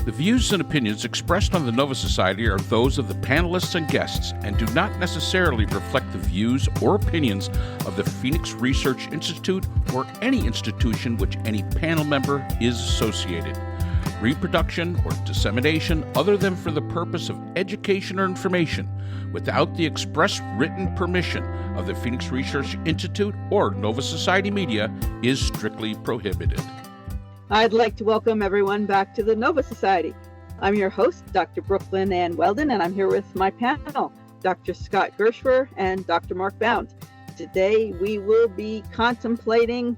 The views and opinions expressed on the Nova Society are those of the panelists and guests and do not necessarily reflect the views or opinions of the Phoenix Research Institute or any institution which any panel member is associated. Reproduction or dissemination other than for the purpose of education or information without the express written permission of the Phoenix Research Institute or Nova Society Media is strictly prohibited. I'd like to welcome everyone back to the Nova Society. I'm your host, Dr. Brooklyn Ann Weldon, and I'm here with my panel, Dr. Scott Gershwer and Dr. Mark Bound. Today, we will be contemplating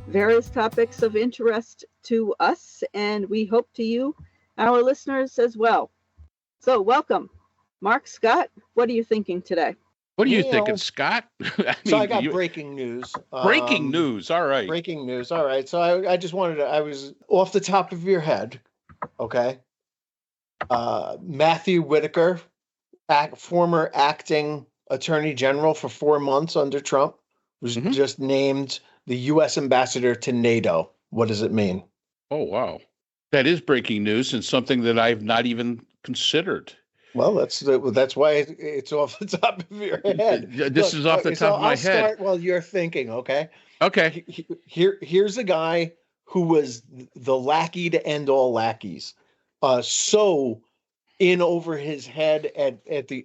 various topics of interest to us, and we hope to you, our listeners, as well. So, welcome. Mark, Scott, what are you thinking today? What are you thinking, Scott? I got breaking news. Breaking news, all right. Breaking news, all right. So I just wanted to, I was off the top of your head, okay? Matthew Whitaker, former acting attorney general for 4 months under Trump, was just named the U.S. ambassador to NATO. What does it mean? Oh, wow. That is breaking news and something that I've not even considered. Well, that's why it's off the top of your head. This is off the top of my head. I'll start while you're thinking, okay? Okay. Here's a guy who was the lackey to end all lackeys. So in over his head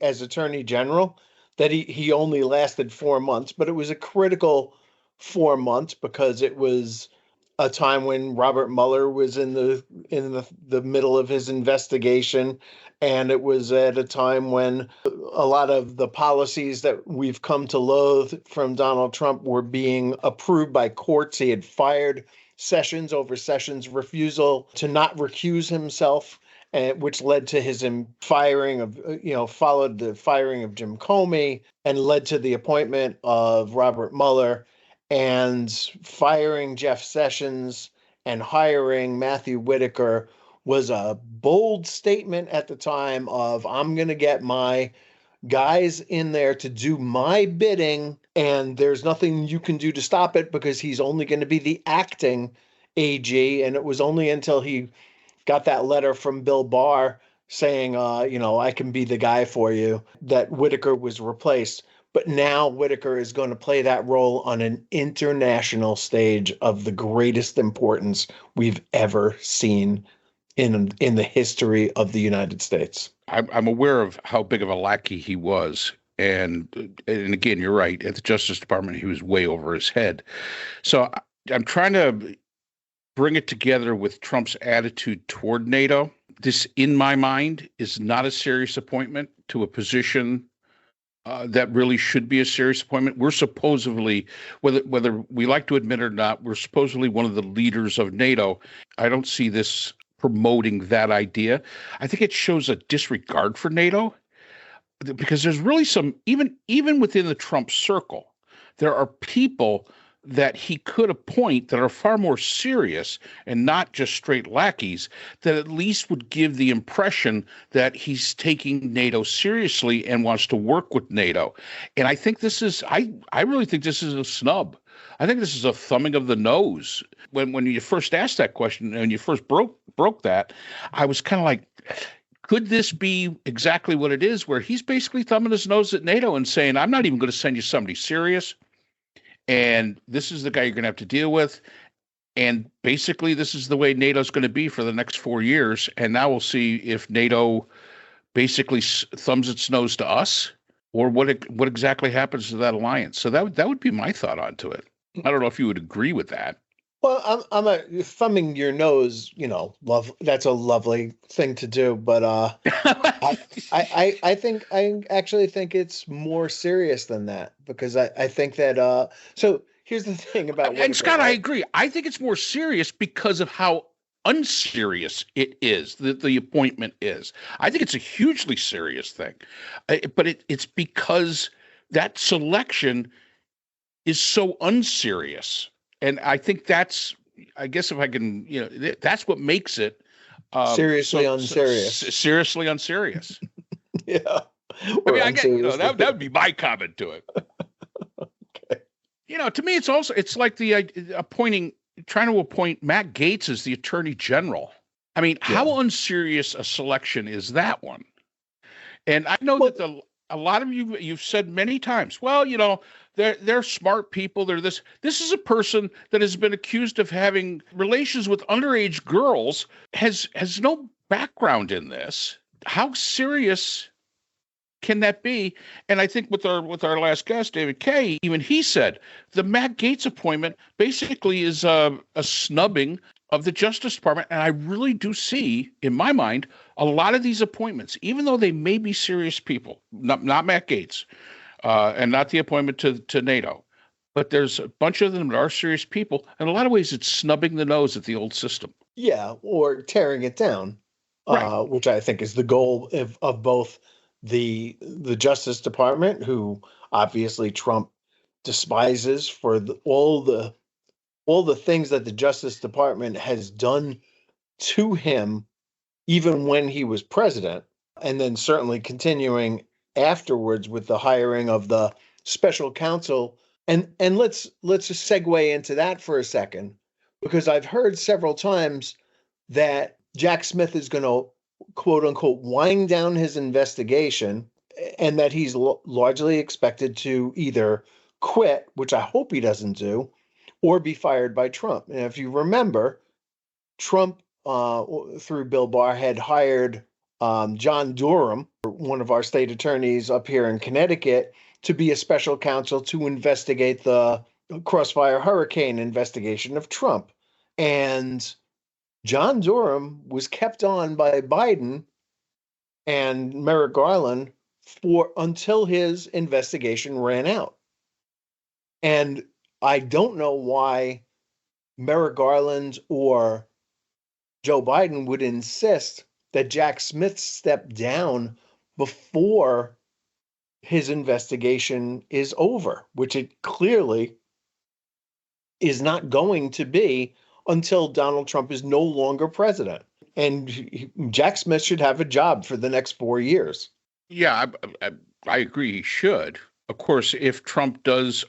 as Attorney General that he only lasted 4 months, but it was a critical 4 months because it was a time when Robert Mueller was in the middle of his investigation, and it was at a time when a lot of the policies that we've come to loathe from Donald Trump were being approved by courts. He had fired Sessions over Sessions' refusal to not recuse himself, which led to his firing of, followed the firing of Jim Comey and led to the appointment of Robert Mueller. And firing Jeff Sessions and hiring Matthew Whitaker was a bold statement at the time of, I'm going to get my guys in there to do my bidding, and there's nothing you can do to stop it because he's only going to be the acting AG. And it was only until he got that letter from Bill Barr saying, I can be the guy for you, that Whitaker was replaced. But now Whitaker is going to play that role on an international stage of the greatest importance we've ever seen in the history of the United States. I'm aware of how big of a lackey he was. And again, you're right. At the Justice Department, he was way over his head. So I'm trying to bring it together with Trump's attitude toward NATO. This, in my mind, is not a serious appointment to a position that really should be a serious appointment. We're supposedly, whether we like to admit it or not, we're supposedly one of the leaders of NATO. I don't see this promoting that idea. I think it shows a disregard for NATO because there's really some, even within the Trump circle, there are people that he could appoint that are far more serious and not just straight lackeys, that at least would give the impression that he's taking NATO seriously and wants to work with NATO. And I think this is, I really think this is a snub. I think this is a thumbing of the nose. When you first asked that question and you first broke that, I was kind of like, could this be exactly what it is, where he's basically thumbing his nose at NATO and saying, I'm not even going to send you somebody serious, and this is the guy you're going to have to deal with. And basically, this is the way NATO's going to be for the next 4 years. And now we'll see if NATO basically thumbs its nose to us, or what exactly happens to that alliance. So that would be my thought onto it. I don't know if you would agree with that. Well, I'm thumbing your nose, that's a lovely thing to do. But I actually think it's more serious than that, because I think that so here's the thing about and Scott, I agree. I think it's more serious because of how unserious it is, that the appointment is. I think it's a hugely serious thing, but it's because that selection is so unserious. And I think that's, I guess if I can, that's what makes it seriously unserious. Seriously unserious. Yeah. I mean, I get, that would be my comment to it. Okay. To me, it's like the trying to appoint Matt Gaetz as the Attorney General. I mean, Yeah. how unserious a selection is that one? And I know Well, that a lot of you've said many times, well, they're smart people. They're this. This is a person that has been accused of having relations with underage girls, has no background in this. How serious can that be? And I think with our last guest, David Kay, even he said the Matt Gaetz appointment basically is a snubbing of the Justice Department. And I really do see, in my mind, a lot of these appointments, even though they may be serious people, not Matt Gaetz, and not the appointment to NATO, but there's a bunch of them that are serious people. In a lot of ways, it's snubbing the nose at the old system. yeah, or tearing it down, Right. which I think is the goal of both the Justice Department, who obviously Trump despises for all the things that the Justice Department has done to him, even when he was president, and then certainly continuing afterwards with the hiring of the special counsel. And let's just segue into that for a second, because I've heard several times that Jack Smith is going to quote unquote wind down his investigation, and that he's largely expected to either quit, which I hope he doesn't do, or be fired by Trump. And if you remember, Trump, through Bill Barr, had hired John Durham, one of our state attorneys up here in Connecticut, to be a special counsel to investigate the Crossfire Hurricane investigation of Trump. And John Durham was kept on by Biden and Merrick Garland until his investigation ran out. And I don't know why Merrick Garland or Joe Biden would insist that Jack Smith step down before his investigation is over, which it clearly is not going to be until Donald Trump is no longer president. And Jack Smith should have a job for the next 4 years. Yeah, I agree. He should. Of course, if Trump does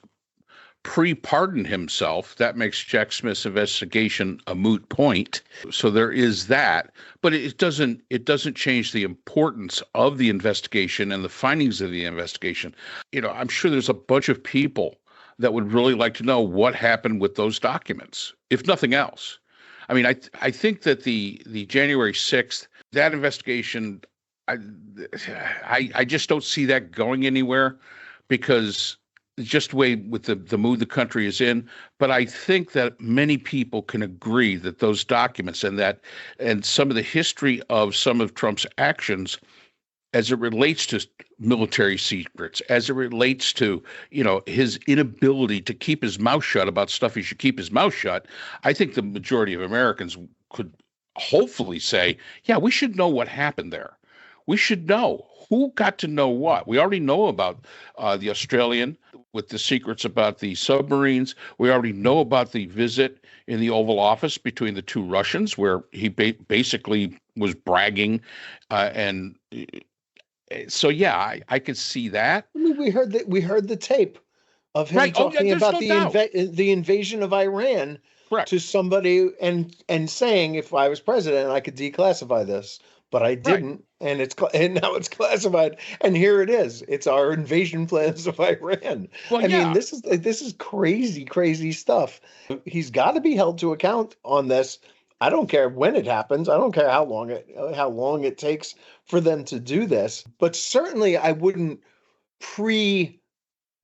pre-pardon himself, that makes Jack Smith's investigation a moot point. So there is that, but it doesn't change the importance of the investigation and the findings of the investigation. I'm sure there's a bunch of people that would really like to know what happened with those documents, if nothing else. I mean, I think that the January 6th, that investigation, I just don't see that going anywhere, because just the way with the mood the country is in. But I think that many people can agree that those documents and some of the history of some of Trump's actions as it relates to military secrets, as it relates to, his inability to keep his mouth shut about stuff he should keep his mouth shut, I think the majority of Americans could hopefully say, yeah, we should know what happened there. We should know who got to know what. We already know about the Australian with the secrets about the submarines. We already know about the visit in the Oval Office between the two Russians, where he basically was bragging. And so, yeah, I could see that. I mean, we heard the tape of him talking about the invasion of Iran. Correct. To somebody and saying, if I was president, I could declassify this, but I didn't, right. And now it's classified, and here it is. It's our invasion plans of Iran. Well, I mean, this is crazy stuff. He's got to be held to account on this. I don't care when it happens. I don't care how long it takes for them to do this. But certainly, I wouldn't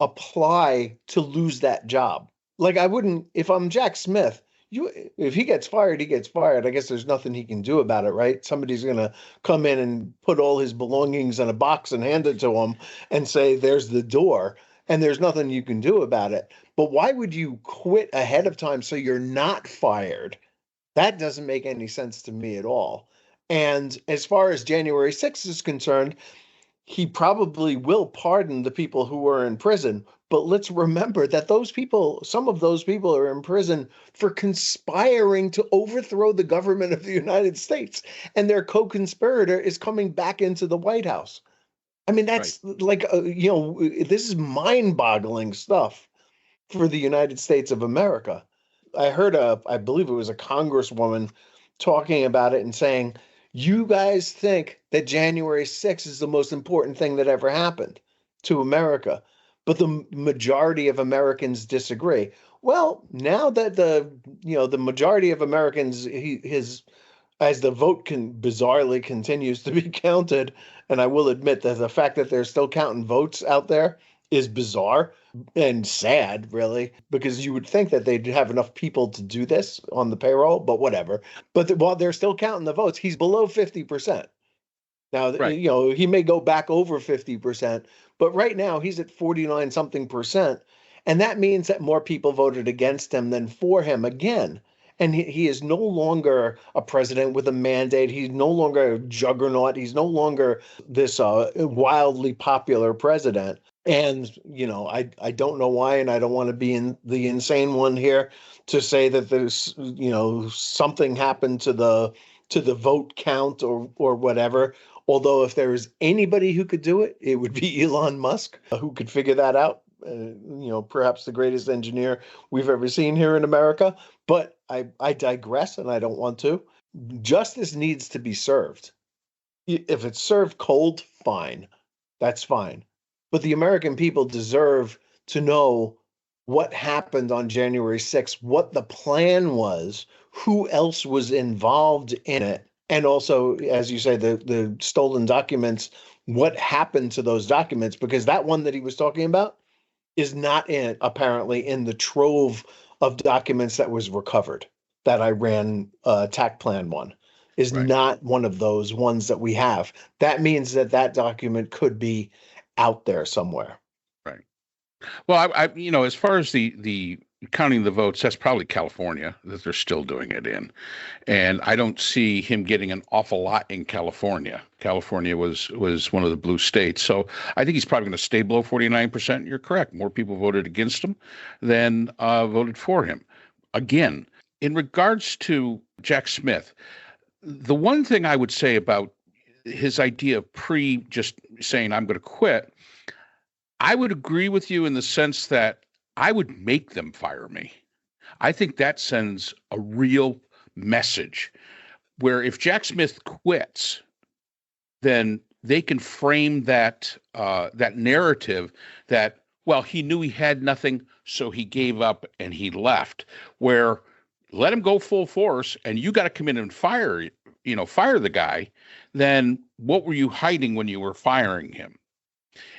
apply to lose that job. Like, I wouldn't, if I'm Jack Smith, if he gets fired, he gets fired. I guess there's nothing he can do about it, right? Somebody's going to come in and put all his belongings in a box and hand it to him and say, there's the door, and there's nothing you can do about it. But why would you quit ahead of time so you're not fired? That doesn't make any sense to me at all. And as far as January 6th is concerned, he probably will pardon the people who were in prison. But let's remember that some of those people are in prison for conspiring to overthrow the government of the United States. And their co-conspirator is coming back into the White House. I mean, that's right. This is mind-boggling stuff for the United States of America. I heard I believe it was a congresswoman talking about it and saying, you guys think that January 6th is the most important thing that ever happened to America, but the majority of Americans disagree. Well, now that the majority of Americans, as the vote bizarrely continues to be counted, and I will admit that the fact that they're still counting votes out there is bizarre and sad, really, because you would think that they'd have enough people to do this on the payroll, but whatever. But while they're still counting the votes, he's below 50%. Now, Right. He may go back over 50%, but right now he's at 49 something percent. And that means that more people voted against him than for him again. And he is no longer a president with a mandate. He's no longer a juggernaut. He's no longer this wildly popular president. And, I don't know why, and I don't want to be in the insane one here to say that there's, something happened to the vote count or whatever. Although if there is anybody who could do it, it would be Elon Musk, who could figure that out. Perhaps the greatest engineer we've ever seen here in America. But I digress, and I don't want to. Justice needs to be served. If it's served cold, fine. That's fine. But the American people deserve to know what happened on January 6th, what the plan was, who else was involved in it, and also, as you say, the stolen documents, what happened to those documents, because that one that he was talking about is not apparently in the trove of documents that was recovered. That Iran attack plan one is Right. not one of those ones that we have. That means that document could be out there somewhere. Right. Well, I as far as the counting the votes, that's probably California that they're still doing it in, and I don't see him getting an awful lot in California. California was one of the blue states, so I think he's probably going to stay below 49%. You're correct. More people voted against him than voted for him. Again, in regards to Jack Smith, the one thing I would say about his idea of just saying, I'm going to quit, I would agree with you in the sense that I would make them fire me. I think that sends a real message where if Jack Smith quits, then they can frame that narrative that, well, he knew he had nothing, so he gave up and he left, where let him go full force and you got to come in and fire the guy. Then what were you hiding when you were firing him?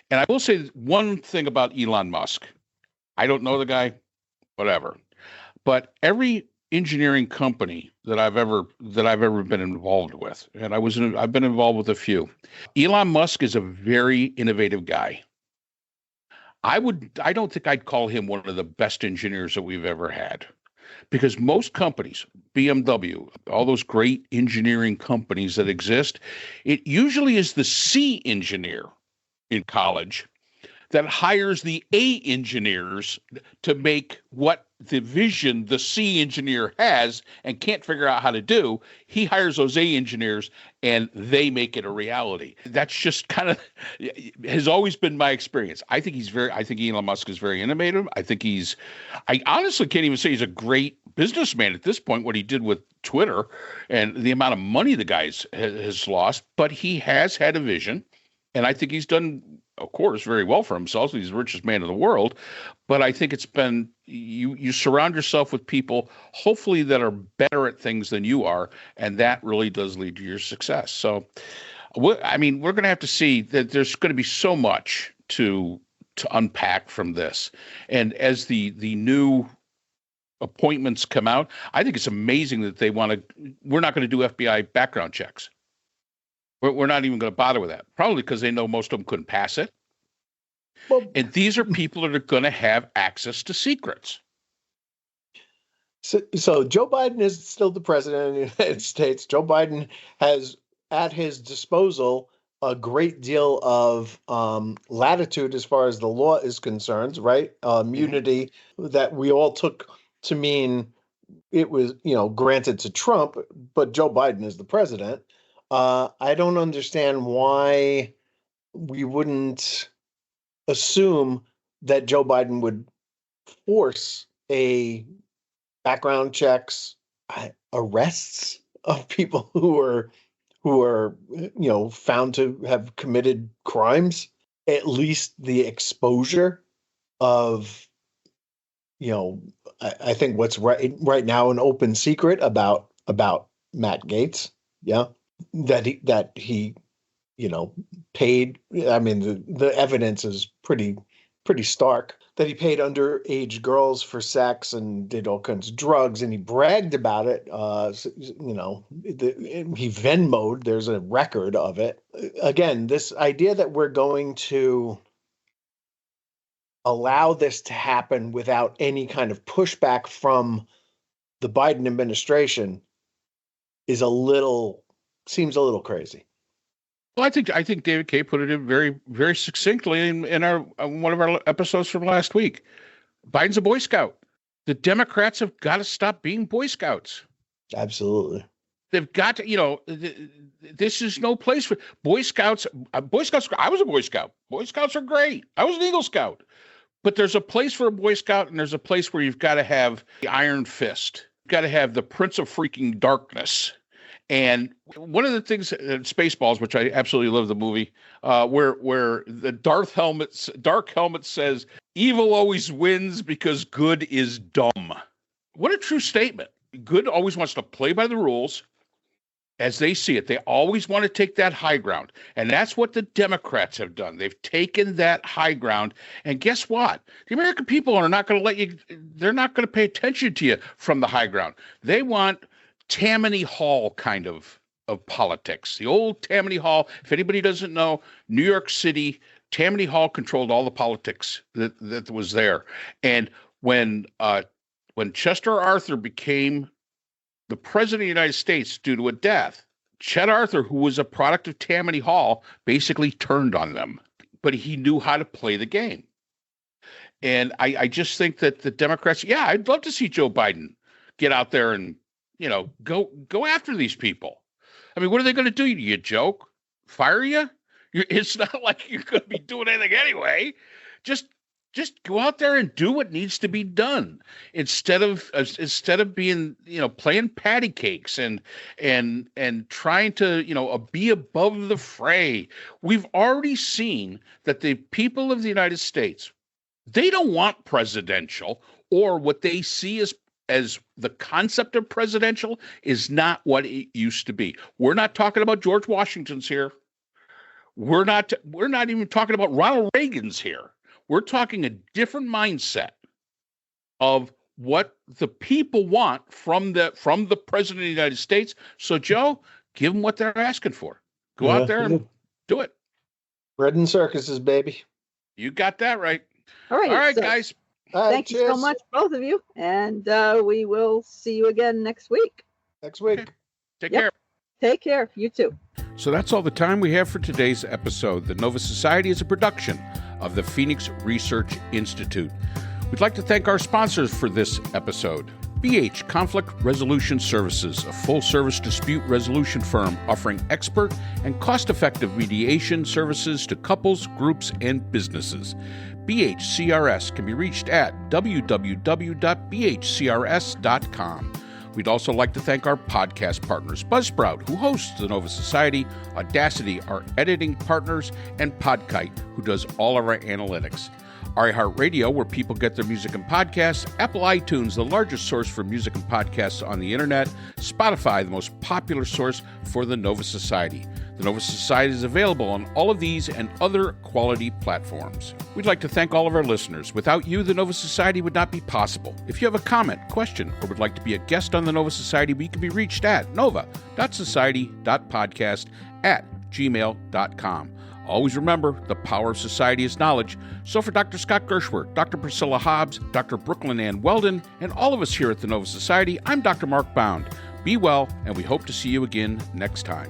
And I will say one thing about Elon Musk. I don't know the guy, whatever. But every engineering company that I've ever been involved with, and I've been involved with a few. Elon Musk is a very innovative guy. I don't think I'd call him one of the best engineers that we've ever had. Because most companies, BMW, all those great engineering companies that exist, it usually is the C engineer in college that hires the A engineers to make what the vision the C engineer has and can't figure out how to do. He hires those A engineers and they make it a reality. That's just kind of has always been my experience. I think Elon Musk is very innovative. I honestly can't even say he's a great businessman at this point, what he did with Twitter and the amount of money the guy has lost, but he has had a vision. And I think he's done, of course, very well for himself. He's the richest man in the world. But I think it's been, you surround yourself with people, hopefully, that are better at things than you are. And that really does lead to your success. So, we're going to have to see that there's going to be so much to unpack from this. And as the new appointments come out, I think it's amazing that we're not going to do FBI background checks. We're not even going to bother with that, probably because they know most of them couldn't pass it. Well, and these are people that are going to have access to secrets. So Joe Biden is still the president of the United States. Joe Biden has at his disposal a great deal of latitude as far as the law is concerned, right? Immunity that we all took to mean it was, granted to Trump, but Joe Biden is the president. I don't understand why we wouldn't assume that Joe Biden would force a background checks, arrests of people who are found to have committed crimes, at least the exposure of, I think what's right now an open secret about Matt Gaetz, that he paid. I mean, the evidence is pretty stark that he paid underage girls for sex and did all kinds of drugs, and he bragged about it. He Venmo'd. There's a record of it. Again, this idea that we're going to allow this to happen without any kind of pushback from the Biden administration seems a little crazy. Well, I think David Kay put it in very, very succinctly in our one of our episodes from last week. Biden's a Boy Scout. The Democrats have got to stop being Boy Scouts. Absolutely. They've got to, this is no place for Boy Scouts. Boy Scouts. I was a Boy Scout. Boy Scouts are great. I was an Eagle Scout. But there's a place for a Boy Scout, and there's a place where you've got to have the Iron Fist. You've got to have the Prince of freaking Darkness. And one of the things, Spaceballs, which I absolutely love the movie, where the Dark Helmet says, "Evil always wins because good is dumb." What a true statement. Good always wants to play by the rules as they see it. They always want to take that high ground. And that's what the Democrats have done. They've taken that high ground. And guess what? The American people are not going to they're not going to pay attention to you from the high ground. They want Tammany Hall kind of politics. The old Tammany Hall, if anybody doesn't know, New York City, Tammany Hall controlled all the politics that was there. And when Chester Arthur became the president of the United States due to a death, Chet Arthur, who was a product of Tammany Hall, basically turned on them. But he knew how to play the game. And I just think that the Democrats, I'd love to see Joe Biden get out there and go after these people. I mean, what are they going to do? You joke? Fire you? It's not like you're going to be doing anything anyway. Just go out there and do what needs to be done instead of being, playing patty cakes and trying to, be above the fray. We've already seen that the people of the United States, they don't want presidential, or what they see as the concept of presidential is not what it used to be. We're not talking about George Washington's here. We're not even talking about Ronald Reagan's here. We're talking a different mindset of what the people want from the president of the United States. So, Joe, give them what they're asking for. Go out there and do it. Bread and circuses, baby. You got that right. All right, so guys. Thank you so much, both of you. And we will see you again next week. Okay. Take care. Take care. You too. So that's all the time we have for today's episode. The Nova Society is a production of the Phoenix Research Institute. We'd like to thank our sponsors for this episode. BH Conflict Resolution Services, a full-service dispute resolution firm offering expert and cost-effective mediation services to couples, groups, and businesses. BHCRS can be reached at www.bhcrs.com. We'd also like to thank our podcast partners, Buzzsprout, who hosts the Nova Society, Audacity, our editing partners, and Podkite, who does all of our analytics. IHeart Radio, where people get their music and podcasts, Apple iTunes, the largest source for music and podcasts on the internet, Spotify, the most popular source for the Nova Society. The Nova Society is available on all of these and other quality platforms. We'd like to thank all of our listeners. Without you, the Nova Society would not be possible. If you have a comment, question, or would like to be a guest on the Nova Society, we can be reached at nova.society.podcast@gmail.com. Always remember, the power of society is knowledge. So for Dr. Scott Gershworth, Dr. Priscilla Hobbs, Dr. Brooklyn Ann Weldon, and all of us here at the Nova Society, I'm Dr. Mark Bound. Be well, and we hope to see you again next time.